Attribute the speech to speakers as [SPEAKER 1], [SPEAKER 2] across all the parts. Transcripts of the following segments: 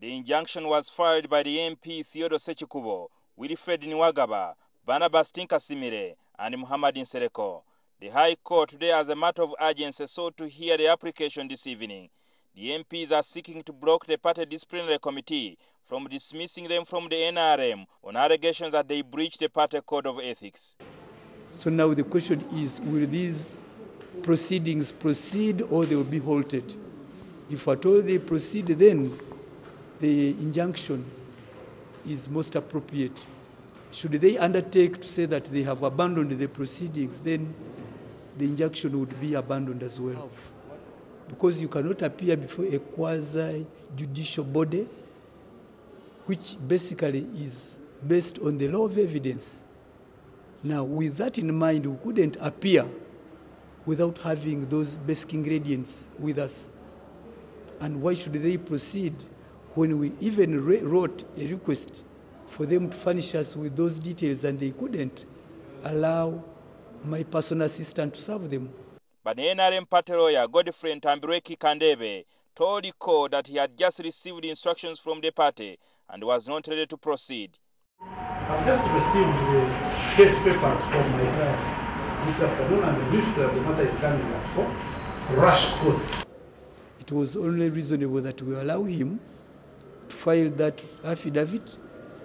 [SPEAKER 1] The injunction was filed by the MP Theodore Sechikubo, Wilfred Niwagaba, Barnabas Tinkasimire, and Muhammad Nsereko. The High Court today, as a matter of urgency, sought to hear the application this evening. The MPs are seeking to block the party disciplinary committee from dismissing them from the NRM on allegations that they breached the party code of ethics.
[SPEAKER 2] So now the question is, will these proceedings proceed or they will be halted? If at all they proceed, then the injunction is most appropriate. Should they undertake to say that they have abandoned the proceedings, then the injunction would be abandoned as well. Because you cannot appear before a quasi-judicial body, which basically is based on the law of evidence. Now, with that in mind, we couldn't appear without having those basic ingredients with us. And why should they proceed when we even wrote a request for them to furnish us with those details and they couldn't allow my personal assistant to serve them?
[SPEAKER 1] But the NRM party lawyer Godfrey Tambireki Kandebe told the court that he had just received instructions from the party and was not ready to proceed.
[SPEAKER 3] I've just received the case papers from my client this afternoon, and the brief that the matter is coming at 4, rush court.
[SPEAKER 2] It was only reasonable that we allow him to file that affidavit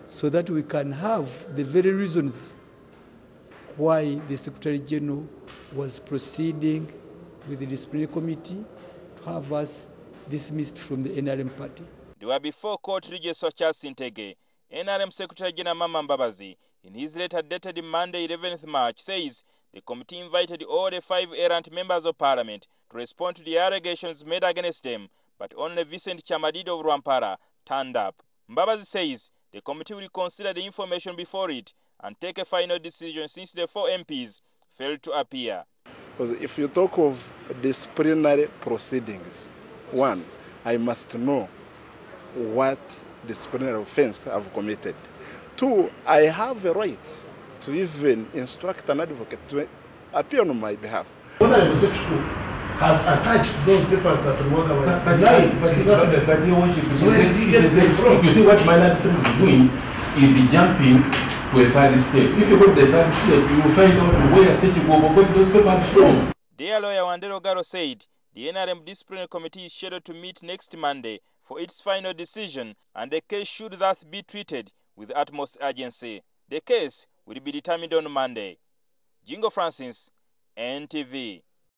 [SPEAKER 2] so that we can have the very reasons why the Secretary General was proceeding with the disciplinary committee to have us dismissed from the NRM party.
[SPEAKER 1] There were before court Register Charles Sintege, NRM Secretary General Mama Mbabazi, in his letter dated Monday 11th March, says the committee invited all the 5 errant members of Parliament to respond to the allegations made against them, but only Vincent Chamadido of Rwampara turned up. Mbabazi says the committee will consider the information before it and take a final decision since the 4 MPs failed to appear.
[SPEAKER 4] Because if you talk of disciplinary proceedings, 1, I must know what disciplinary offense I've committed. 2, I have a right to even instruct an advocate to appear on my behalf.
[SPEAKER 3] Honorable Sechikubo has attached those papers that Rwaga was denying.
[SPEAKER 5] But it's not that you see what my lad friend is doing is jumping to a third step. If you go to the third step, you will find out where Sechikubo got those papers from.
[SPEAKER 1] Their lawyer Wandero Garo said the NRM disciplinary committee is scheduled to meet next Monday for its final decision, and the case should thus be treated with utmost urgency. The case will be determined on Monday. Jingo Francis, NTV.